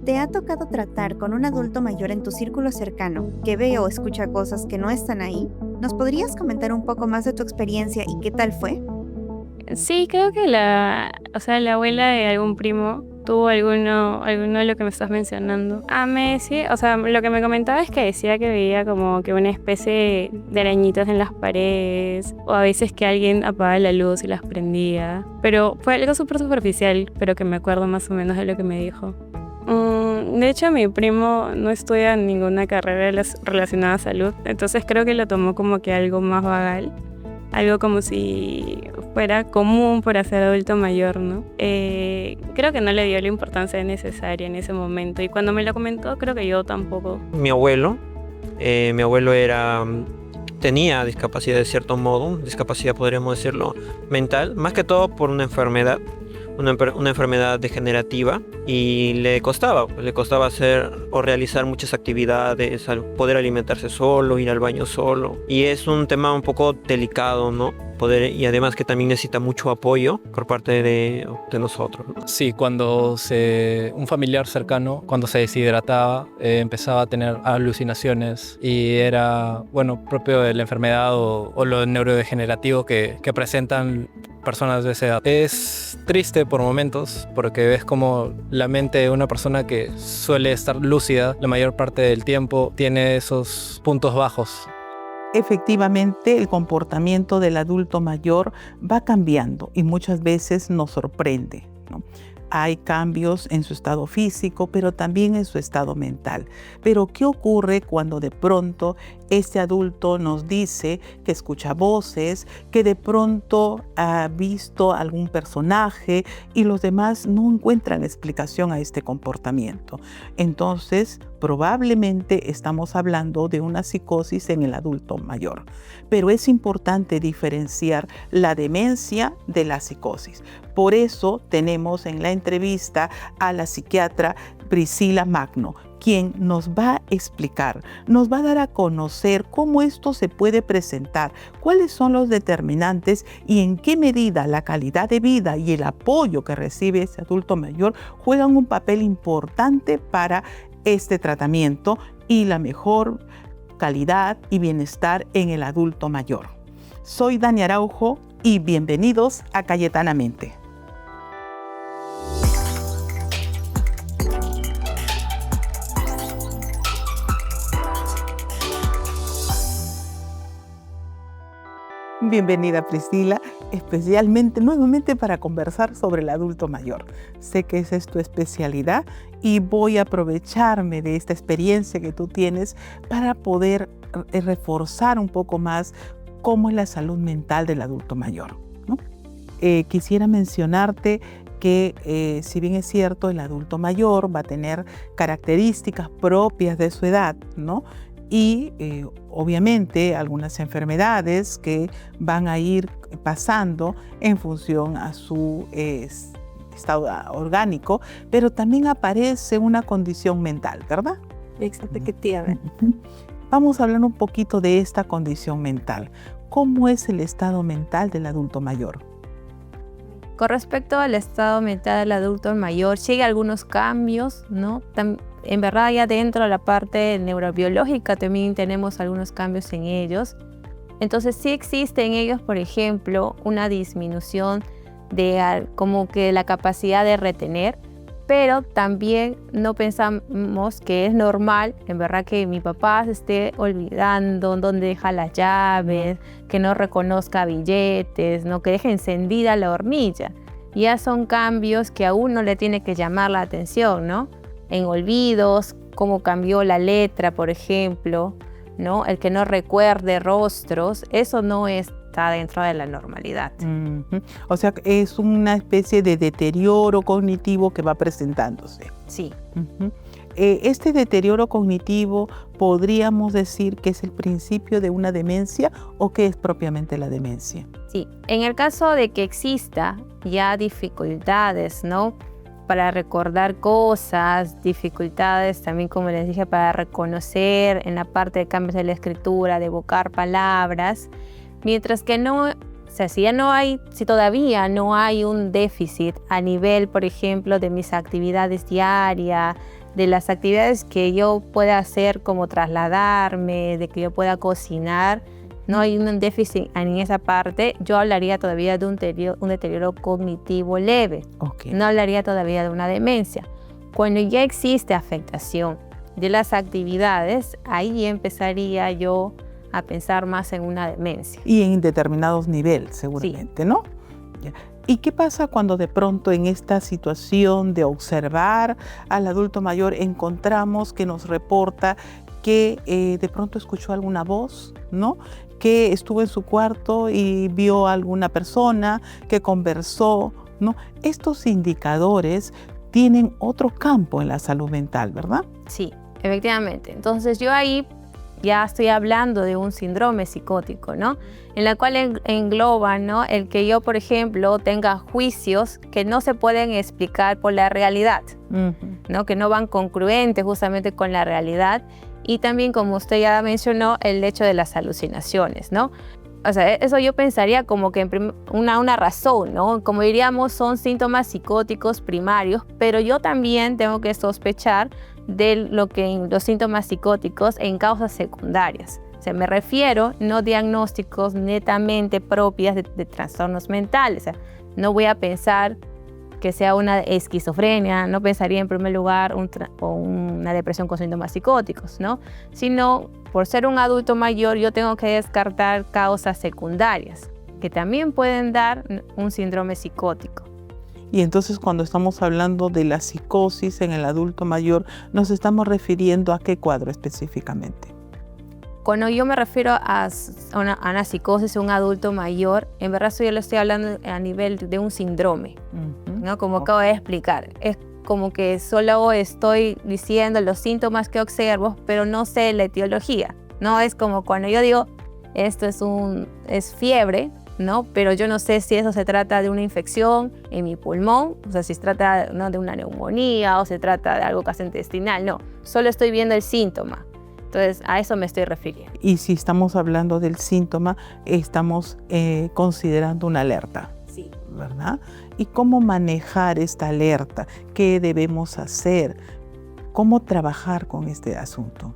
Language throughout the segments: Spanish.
¿Te ha tocado tratar con un adulto mayor en tu círculo cercano que ve o escucha cosas que no están ahí? ¿Nos podrías comentar un poco más de tu experiencia y qué tal fue? Sí, creo que la abuela de algún primo tuvo alguno de lo que me estás mencionando. Me decía, o sea, lo que me comentaba es que decía que veía como que una especie de arañitas en las paredes, o a veces que alguien apagaba la luz y las prendía. Pero fue algo súper superficial, pero que me acuerdo más o menos de lo que me dijo. De hecho, mi primo no estudia ninguna carrera relacionada a salud, entonces creo que lo tomó como que algo más vagal. Algo como si fuera común para ser adulto mayor, ¿no? Creo que no le dio la importancia necesaria en ese momento, y cuando me lo comentó, creo que yo tampoco. Mi abuelo tenía discapacidad de cierto modo, discapacidad podríamos decirlo mental, más que todo por una enfermedad. Una enfermedad degenerativa, y le costaba hacer o realizar muchas actividades, al poder alimentarse solo, ir al baño solo, y es un tema un poco delicado, ¿no? Y además que también necesita mucho apoyo por parte de nosotros, ¿no? Sí, cuando un familiar cercano, cuando se deshidrataba, empezaba a tener alucinaciones, y era, bueno, propio de la enfermedad o lo neurodegenerativo que presentan personas de esa edad. Es triste por momentos, porque ves como la mente de una persona que suele estar lúcida la mayor parte del tiempo tiene esos puntos bajos. Efectivamente, el comportamiento del adulto mayor va cambiando y muchas veces nos sorprende, ¿no? Hay cambios en su estado físico, pero también en su estado mental. Pero, ¿qué ocurre cuando de pronto este adulto nos dice que escucha voces, que de pronto ha visto algún personaje y los demás no encuentran explicación a este comportamiento? Entonces, probablemente estamos hablando de una psicosis en el adulto mayor. Pero es importante diferenciar la demencia de la psicosis. Por eso tenemos en la entrevista a la psiquiatra Priscila Magno, quien nos va a explicar, nos va a dar a conocer cómo esto se puede presentar, cuáles son los determinantes y en qué medida la calidad de vida y el apoyo que recibe ese adulto mayor juegan un papel importante para este tratamiento y la mejor calidad y bienestar en el adulto mayor. Soy Dani Araujo y bienvenidos a Cayetanamente. Bienvenida, Priscila, especialmente nuevamente para conversar sobre el adulto mayor. Sé que esa es tu especialidad y voy a aprovecharme de esta experiencia que tú tienes para poder reforzar un poco más cómo es la salud mental del adulto mayor, ¿no? Quisiera mencionarte que si bien es cierto, el adulto mayor va a tener características propias de su edad, ¿no? Y obviamente algunas enfermedades que van a ir pasando en función a su estado orgánico, pero también aparece una condición mental, ¿verdad? Efectivamente. Vamos a hablar un poquito de esta condición mental. ¿Cómo es el estado mental del adulto mayor? Con respecto al estado mental del adulto mayor, llega algunos cambios, ¿no? En verdad, ya dentro de la parte neurobiológica también tenemos algunos cambios en ellos. Entonces sí existe en ellos, por ejemplo, una disminución de como que la capacidad de retener, pero también no pensamos que es normal, en verdad, que mi papá se esté olvidando dónde deja las llaves, que no reconozca billetes, ¿no? Que deje encendida la hornilla. Ya son cambios que a uno le tiene que llamar la atención, ¿no? En olvidos, cómo cambió la letra, por ejemplo, ¿no? El que no recuerde rostros, eso no está dentro de la normalidad. O sea, es una especie de deterioro cognitivo que va presentándose. Sí. Este deterioro cognitivo, ¿podríamos decir que es el principio de una demencia o qué es propiamente la demencia? Sí, en el caso de que exista ya dificultades, ¿no? Para recordar cosas, dificultades también, como les dije, para reconocer en la parte de cambios de la escritura, de evocar palabras, mientras que no O sea, si todavía no hay un déficit a nivel, por ejemplo, de mis actividades diarias, de las actividades que yo pueda hacer como trasladarme, de que yo pueda cocinar, no hay un déficit en esa parte, yo hablaría todavía de un deterioro cognitivo leve. Ok. No hablaría todavía de una demencia. Cuando ya existe afectación de las actividades, ahí empezaría yo a pensar más en una demencia. Y en determinados niveles, seguramente, ¿no? Ya. ¿Y qué pasa cuando de pronto en esta situación de observar al adulto mayor encontramos que nos reporta que de pronto escuchó alguna voz, ¿no? Que estuvo en su cuarto y vio a alguna persona, que conversó, ¿no? Estos indicadores tienen otro campo en la salud mental, ¿verdad? Sí, efectivamente. Entonces yo ahí ya estoy hablando de un síndrome psicótico, ¿no? En la cual engloba, ¿no? El que yo, por ejemplo, tenga juicios que no se pueden explicar por la realidad, ¿no? Que no van congruentes justamente con la realidad. Y también, como usted ya mencionó, el hecho de las alucinaciones, ¿no? O sea, eso yo pensaría como que una razón, ¿no? Como diríamos, son síntomas psicóticos primarios, pero yo también tengo que sospechar de los síntomas psicóticos en causas secundarias. O sea, me refiero no diagnósticos netamente propias de trastornos mentales. O sea, no voy a pensar que sea una esquizofrenia, no pensaría en primer lugar una depresión con síntomas psicóticos, ¿no? Sino, por ser un adulto mayor, yo tengo que descartar causas secundarias que también pueden dar un síndrome psicótico. Y entonces cuando estamos hablando de la psicosis en el adulto mayor, nos estamos refiriendo a qué cuadro específicamente. Cuando yo me refiero a una psicosis en un adulto mayor, en verdad yo lo estoy hablando a nivel de un síndrome, ¿no? Como acabo de explicar. Es como que solo estoy diciendo los síntomas que observo, pero no sé la etiología, ¿no? Es como cuando yo digo, esto es fiebre, ¿no? Pero yo no sé si eso se trata de una infección en mi pulmón, o sea, si se trata, ¿no?, de una neumonía o se trata de algo gastrointestinal, no. Solo estoy viendo el síntoma. Entonces, a eso me estoy refiriendo. Y si estamos hablando del síntoma, estamos considerando una alerta. Sí. ¿Verdad? ¿Y cómo manejar esta alerta? ¿Qué debemos hacer? ¿Cómo trabajar con este asunto?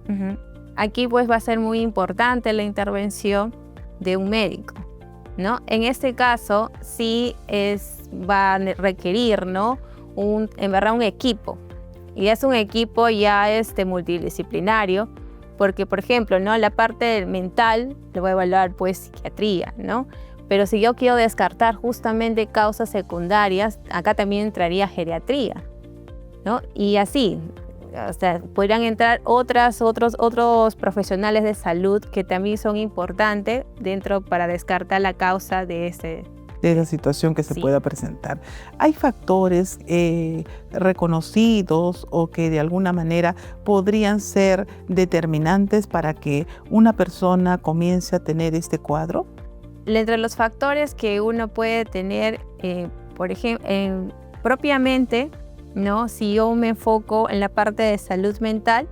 Aquí pues va a ser muy importante la intervención de un médico, ¿no? En este caso sí va a requerir, ¿no?, en verdad un equipo. Y es un equipo ya multidisciplinario, porque por ejemplo, ¿no?, la parte mental le voy a evaluar pues psiquiatría, ¿no? Pero si yo quiero descartar justamente causas secundarias, acá también entraría geriatría, ¿no? Y así, o sea, podrían entrar otros profesionales de salud que también son importantes para descartar la causa de esa situación que se sí. pueda presentar. ¿Hay factores reconocidos o que de alguna manera podrían ser determinantes para que una persona comience a tener este cuadro? Entre los factores que uno puede tener, por ejemplo, propiamente, ¿no?, si yo me enfoco en la parte de salud mental,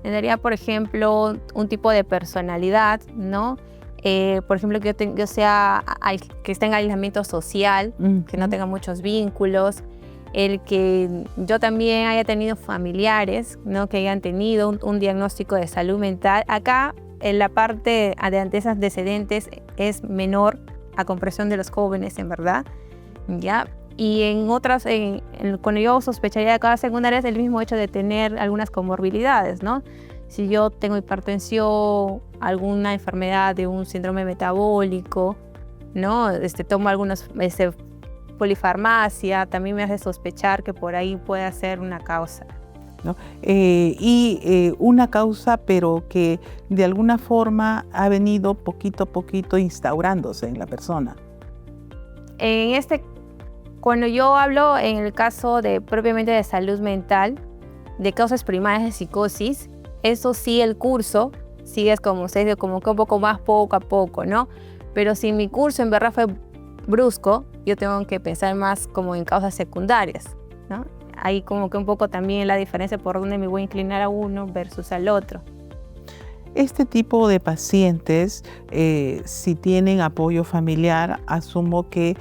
tendría, por ejemplo, un tipo de personalidad, ¿no? Por ejemplo, que yo esté en aislamiento social, que no tenga muchos vínculos, el que yo también haya tenido familiares, ¿no?, que hayan tenido un diagnóstico de salud mental. Acá, en la parte de esas antecedentes es menor a comparación de los jóvenes, en verdad, ¿ya? Y en otras, cuando yo sospecharía de causas secundarias, el mismo hecho de tener algunas comorbilidades, ¿no? Si yo tengo hipertensión, alguna enfermedad de un síndrome metabólico, ¿no? Tomo algunas polifarmacia, también me hace sospechar que por ahí puede ser una causa, ¿no? Una causa, pero que de alguna forma ha venido poquito a poquito instaurándose en la persona. Cuando yo hablo en el caso propiamente de salud mental, de causas primarias de psicosis, eso sí, el curso sigue como que un poco más poco a poco, ¿no? Pero si mi curso en verdad fue brusco, yo tengo que pensar más como en causas secundarias, ¿no? Ahí como que un poco también la diferencia por dónde me voy a inclinar a uno versus al otro. Este tipo de pacientes, si tienen apoyo familiar, asumo que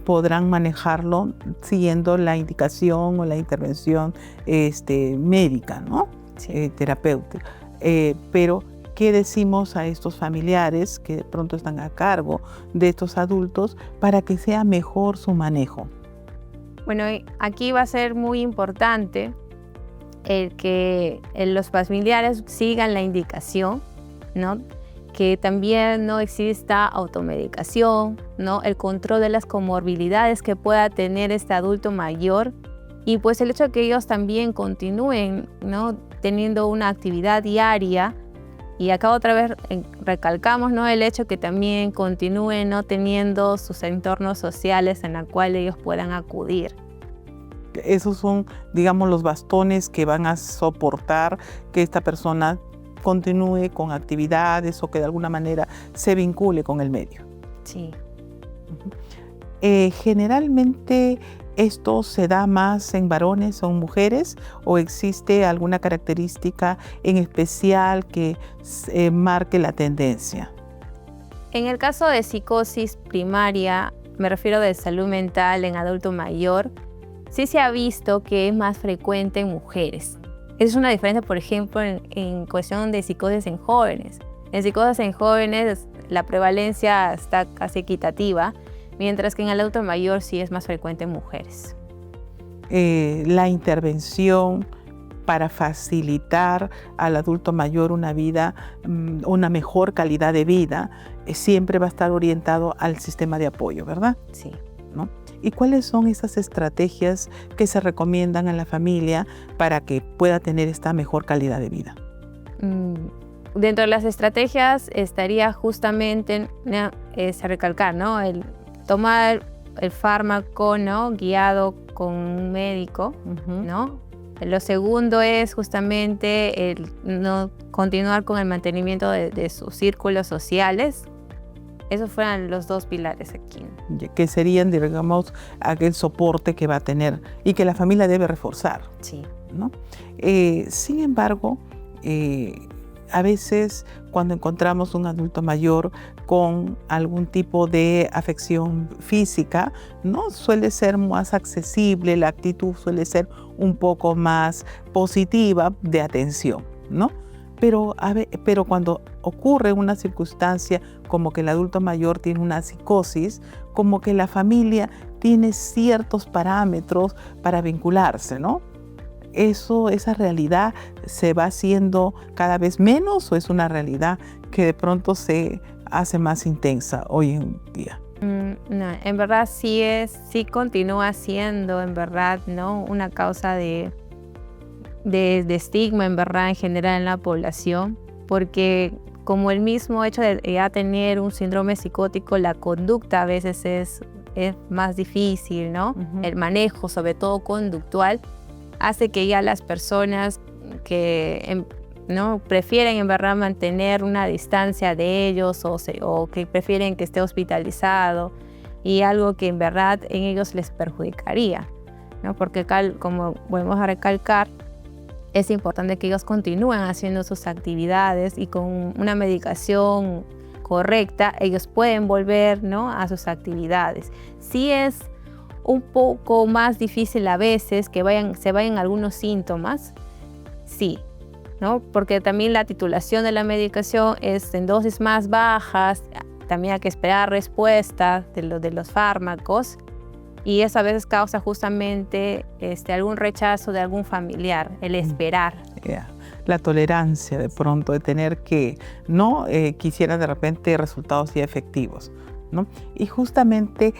podrán manejarlo siguiendo la indicación o la intervención médica, ¿no? Sí. Terapéutica. Pero, ¿qué decimos a estos familiares que de pronto están a cargo de estos adultos para que sea mejor su manejo? Bueno, aquí va a ser muy importante el que los familiares sigan la indicación, ¿no? Que también no exista automedicación, ¿no? El control de las comorbilidades que pueda tener este adulto mayor y pues el hecho de que ellos también continúen, ¿no? Teniendo una actividad diaria. Y acá otra vez recalcamos, ¿no? El hecho que también continúen, ¿no? Teniendo sus entornos sociales en los cuales ellos puedan acudir. Esos son, digamos, los bastones que van a soportar que esta persona continúe con actividades o que de alguna manera se vincule con el medio. Sí. Generalmente, ¿esto se da más en varones o en mujeres? ¿O existe alguna característica en especial que marque la tendencia? En el caso de psicosis primaria, me refiero de salud mental en adulto mayor, sí se ha visto que es más frecuente en mujeres. Es una diferencia, por ejemplo, en cuestión de psicosis en jóvenes. En psicosis en jóvenes la prevalencia está casi equitativa, mientras que en el adulto mayor sí es más frecuente en mujeres. La intervención para facilitar al adulto mayor una vida, una mejor calidad de vida, siempre va a estar orientado al sistema de apoyo, ¿verdad? Sí. ¿No? ¿Y cuáles son esas estrategias que se recomiendan a la familia para que pueda tener esta mejor calidad de vida? Dentro de las estrategias estaría justamente recalcar, ¿no? El tomar el fármaco, ¿no? Guiado con un médico, ¿no? Lo segundo es justamente el no continuar con el mantenimiento de sus círculos sociales. Esos fueran los dos pilares aquí. Que serían, digamos, aquel soporte que va a tener y que la familia debe reforzar. Sí. ¿No? Sin embargo, a veces cuando encontramos un adulto mayor con algún tipo de afección física, ¿no? Suele ser más accesible, la actitud suele ser un poco más positiva de atención, ¿no? Pero cuando ocurre una circunstancia como que el adulto mayor tiene una psicosis, como que la familia tiene ciertos parámetros para vincularse, ¿no? ¿Esa realidad se va haciendo cada vez menos o es una realidad que de pronto se hace más intensa hoy en día? No, en verdad sí continúa siendo, en verdad, ¿no? Una causa de estigma, en verdad, en general en la población, porque como el mismo hecho de ya tener un síndrome psicótico, la conducta a veces es más difícil, ¿no? El manejo, sobre todo conductual, hace que ya las personas que ¿no? prefieren en verdad mantener una distancia de ellos o que prefieren que esté hospitalizado y algo que en verdad en ellos les perjudicaría, ¿no? Porque como volvemos a recalcar, es importante que ellos continúen haciendo sus actividades y con una medicación correcta ellos pueden volver, ¿no? a sus actividades. Sí es un poco más difícil a veces que se vayan algunos síntomas, sí, ¿no? Porque también la titulación de la medicación es en dosis más bajas, también hay que esperar respuestas de los fármacos y eso a veces causa justamente algún rechazo de algún familiar, el esperar. La tolerancia de pronto de tener que no quisiera de repente resultados ya efectivos, ¿no? Y justamente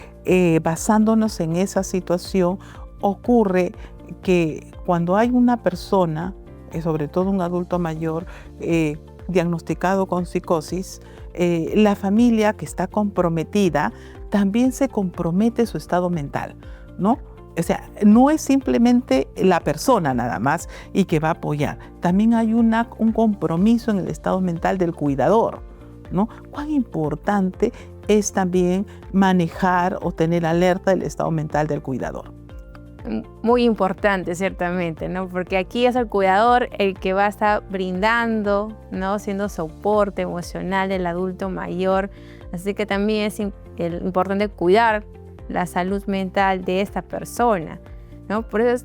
basándonos en esa situación ocurre que cuando hay una persona, sobre todo un adulto mayor, diagnosticado con psicosis, la familia que está comprometida también se compromete su estado mental, ¿no? O sea, no es simplemente la persona nada más y que va a apoyar. También hay un compromiso en el estado mental del cuidador, ¿no? Cuán importante es también manejar o tener alerta del estado mental del cuidador. muy importante, ciertamente, ¿no? Porque aquí es el cuidador el que va a estar brindando, ¿no? Siendo soporte emocional del adulto mayor. Así que también es importante cuidar la salud mental de esta persona, ¿no? Por eso es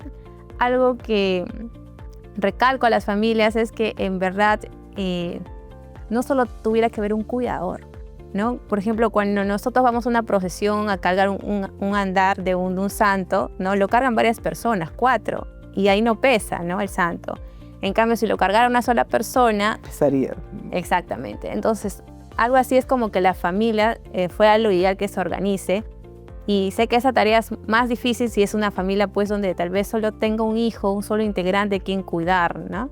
algo que recalco a las familias, es que en verdad no solo tuviera que ver un cuidador, ¿no? Por ejemplo, cuando nosotros vamos a una procesión a cargar un andar de un santo, ¿no? Lo cargan varias personas, 4, y ahí no pesa, ¿no? El santo. En cambio, si lo cargara una sola persona... Pesaría. Exactamente. Entonces, algo así es como que la familia fuera lo ideal que se organice. Y sé que esa tarea es más difícil si es una familia pues donde tal vez solo tenga un hijo, un solo integrante quien cuidar, ¿no?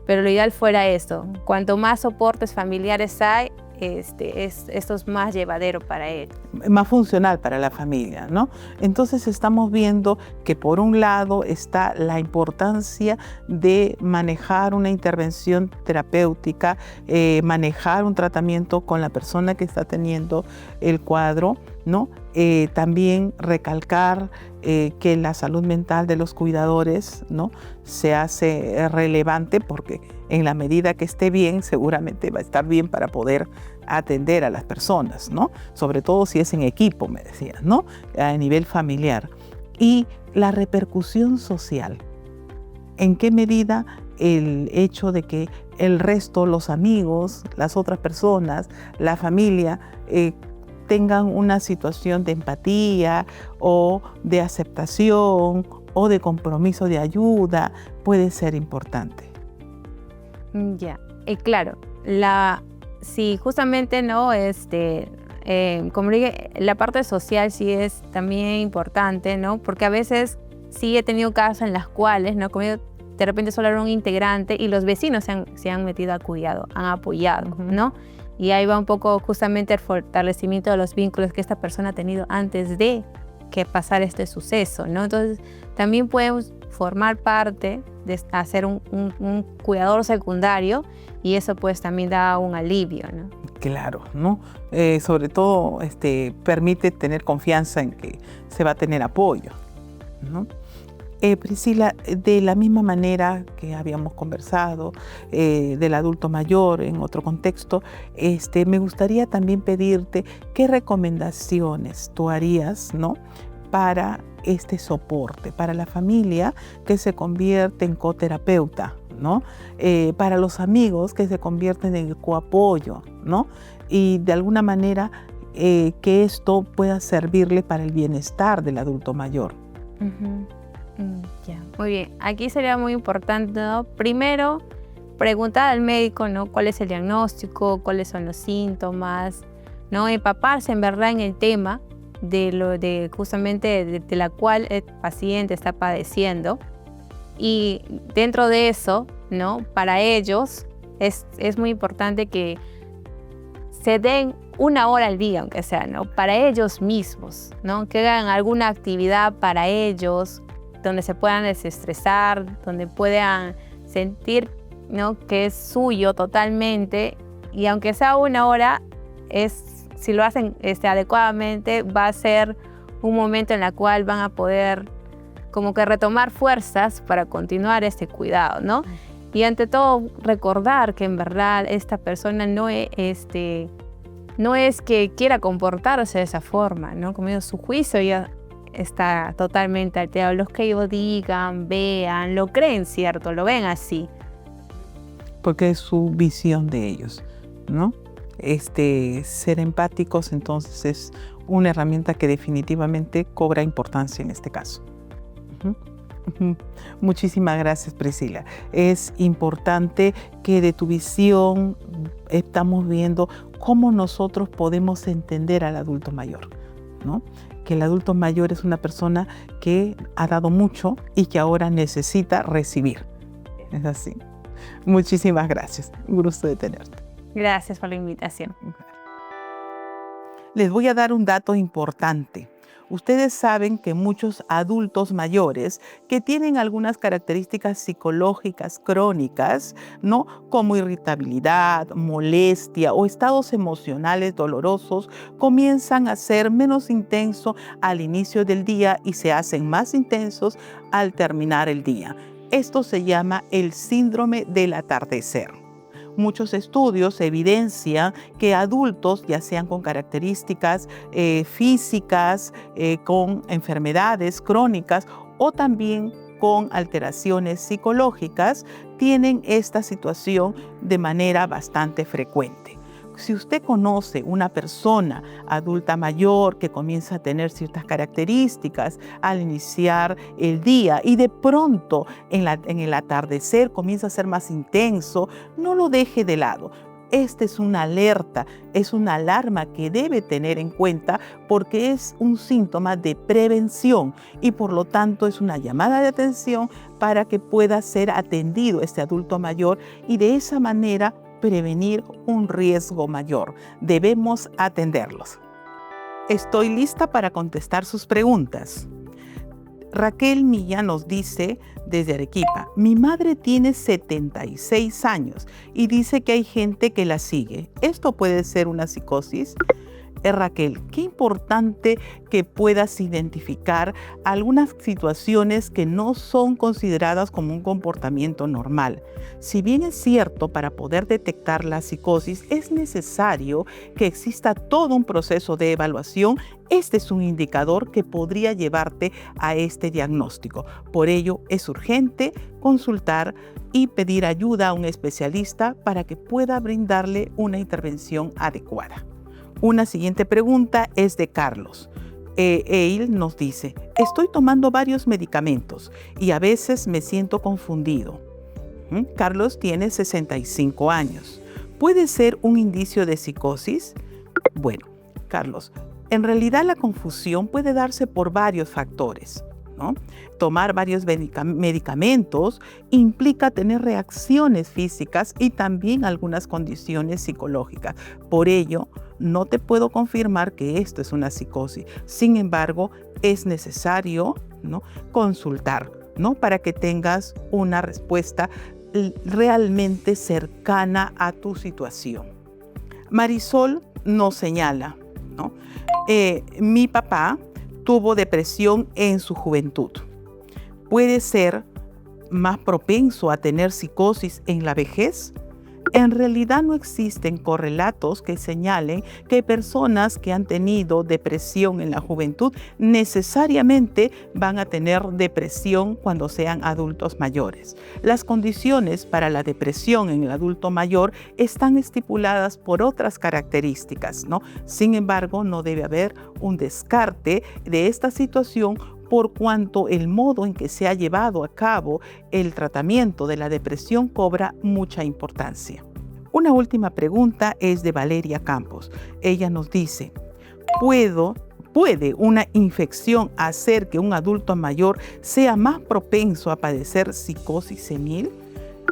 Pero lo ideal fuera esto. Cuanto más soportes familiares hay, esto es más llevadero para él. Más funcional para la familia, ¿no? Entonces estamos viendo que por un lado está la importancia de manejar una intervención terapéutica, manejar un tratamiento con la persona que está teniendo el cuadro, ¿no? También recalcar que la salud mental de los cuidadores, ¿no? Se hace relevante porque en la medida que esté bien, seguramente va a estar bien para poder atender a las personas, ¿no? Sobre todo si es en equipo, me decías, ¿no? A nivel familiar. Y la repercusión social. ¿En qué medida el hecho de que el resto, los amigos, las otras personas, la familia, tengan una situación de empatía o de aceptación o de compromiso de ayuda, puede ser importante? Ya, claro, sí, justamente no, como dije, la parte social sí es también importante, ¿no? Porque a veces sí he tenido casos en las cuales, ¿no? Como de repente solo era un integrante y los vecinos se han metido al cuidado, han apoyado, ¿no? Y ahí va un poco justamente el fortalecimiento de los vínculos que esta persona ha tenido antes de que pasara este suceso, ¿no? Entonces, también podemos formar parte de hacer un cuidador secundario y eso pues también da un alivio, ¿no? Claro, ¿no? Sobre todo permite tener confianza en que se va a tener apoyo, ¿no? Priscila, de la misma manera que habíamos conversado del adulto mayor en otro contexto, me gustaría también pedirte qué recomendaciones tú harías, ¿no? Para este soporte, para la familia que se convierte en coterapeuta, ¿no? Para los amigos que se convierten en coapoyo, ¿no? Y de alguna manera que esto pueda servirle para el bienestar del adulto mayor. Ya, muy bien. Aquí sería muy importante, ¿no? Primero, preguntar al médico, ¿no? ¿Cuál es el diagnóstico? ¿Cuáles son los síntomas? ¿No? Empaparse en verdad en el tema justamente de la cual el paciente está padeciendo. Y dentro de eso, ¿no? Para ellos es muy importante que se den 1 hora al día, aunque sea, ¿no? Para ellos mismos, ¿no? Que hagan alguna actividad para ellos, donde se puedan desestresar, donde puedan sentir, ¿no? Que es suyo totalmente. Y aunque sea 1 hora, si lo hacen adecuadamente, va a ser un momento en el cual van a poder como que retomar fuerzas para continuar este cuidado, ¿no? Y ante todo, recordar que en verdad esta persona no es que quiera comportarse de esa forma, ¿no? Como digo, su juicio ya está totalmente alterado. Los que ellos digan, vean, lo creen, ¿cierto? Lo ven así. Porque es su visión de ellos, ¿no? Ser empáticos entonces es una herramienta que definitivamente cobra importancia en este caso. Muchísimas gracias, Priscila. Es importante que de tu visión estamos viendo cómo nosotros podemos entender al adulto mayor, ¿no? Que el adulto mayor es una persona que ha dado mucho y que ahora necesita recibir. Es así. Muchísimas gracias. Un gusto de tenerte. Gracias por la invitación. Les voy a dar un dato importante. Ustedes saben que muchos adultos mayores que tienen algunas características psicológicas crónicas, ¿no? Como irritabilidad, molestia o estados emocionales dolorosos, comienzan a ser menos intensos al inicio del día y se hacen más intensos al terminar el día. Esto se llama el síndrome del atardecer. Muchos estudios evidencian que adultos, ya sean con características físicas, con enfermedades crónicas o también con alteraciones psicológicas, tienen esta situación de manera bastante frecuente. Si usted conoce una persona adulta mayor que comienza a tener ciertas características al iniciar el día y de pronto en el atardecer comienza a ser más intenso, no lo deje de lado. Esta es una alerta, es una alarma que debe tener en cuenta porque es un síntoma de prevención y por lo tanto es una llamada de atención para que pueda ser atendido este adulto mayor y de esa manera prevenir un riesgo mayor. Debemos atenderlos. Estoy lista para contestar sus preguntas. Raquel Milla nos dice desde Arequipa, mi madre tiene 76 años y dice que hay gente que la sigue. ¿Esto puede ser una psicosis? Raquel, qué importante que puedas identificar algunas situaciones que no son consideradas como un comportamiento normal. Si bien es cierto, para poder detectar la psicosis es necesario que exista todo un proceso de evaluación, este es un indicador que podría llevarte a este diagnóstico. Por ello, es urgente consultar y pedir ayuda a un especialista para que pueda brindarle una intervención adecuada. Una siguiente pregunta es de Carlos. Él nos dice, estoy tomando varios medicamentos y a veces me siento confundido. Carlos tiene 65 años. ¿Puede ser un indicio de psicosis? Bueno, Carlos, en realidad la confusión puede darse por varios factores, ¿no? Tomar varios medicamentos implica tener reacciones físicas y también algunas condiciones psicológicas. Por ello, no te puedo confirmar que esto es una psicosis. Sin embargo, es necesario, ¿no?, consultar, ¿no?, para que tengas una respuesta realmente cercana a tu situación. Marisol nos señala, ¿no?, mi papá tuvo depresión en su juventud. ¿Puede ser más propenso a tener psicosis en la vejez? En realidad no existen correlatos que señalen que personas que han tenido depresión en la juventud necesariamente van a tener depresión cuando sean adultos mayores. Las condiciones para la depresión en el adulto mayor están estipuladas por otras características, ¿no? Sin embargo, no debe haber un descarte de esta situación por cuanto el modo en que se ha llevado a cabo el tratamiento de la depresión cobra mucha importancia. Una última pregunta es de Valeria Campos. Ella nos dice, ¿puede una infección hacer que un adulto mayor sea más propenso a padecer psicosis senil?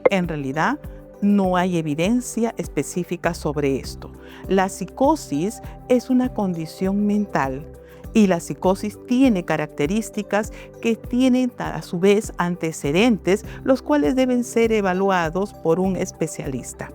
En realidad, no hay evidencia específica sobre esto. La psicosis es una condición mental y la psicosis tiene características que tienen a su vez antecedentes, los cuales deben ser evaluados por un especialista.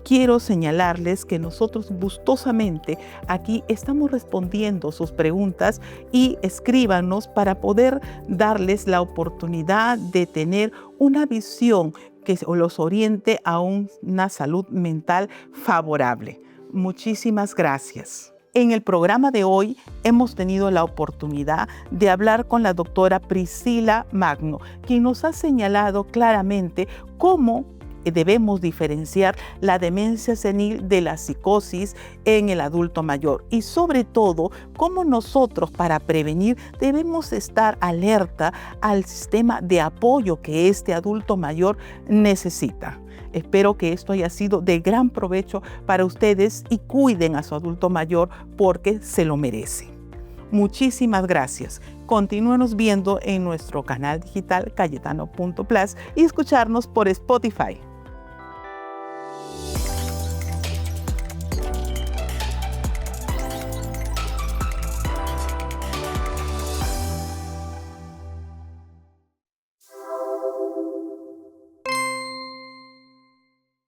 Quiero señalarles que nosotros gustosamente aquí estamos respondiendo sus preguntas y escríbanos para poder darles la oportunidad de tener una visión que los oriente a una salud mental favorable. Muchísimas gracias. En el programa de hoy hemos tenido la oportunidad de hablar con la doctora Priscila Magno, quien nos ha señalado claramente cómo debemos diferenciar la demencia senil de la psicosis en el adulto mayor y sobre todo cómo nosotros para prevenir debemos estar alerta al sistema de apoyo que este adulto mayor necesita. Espero que esto haya sido de gran provecho para ustedes y cuiden a su adulto mayor porque se lo merece. Muchísimas gracias. Continúenos viendo en nuestro canal digital cayetano.plus y escucharnos por Spotify.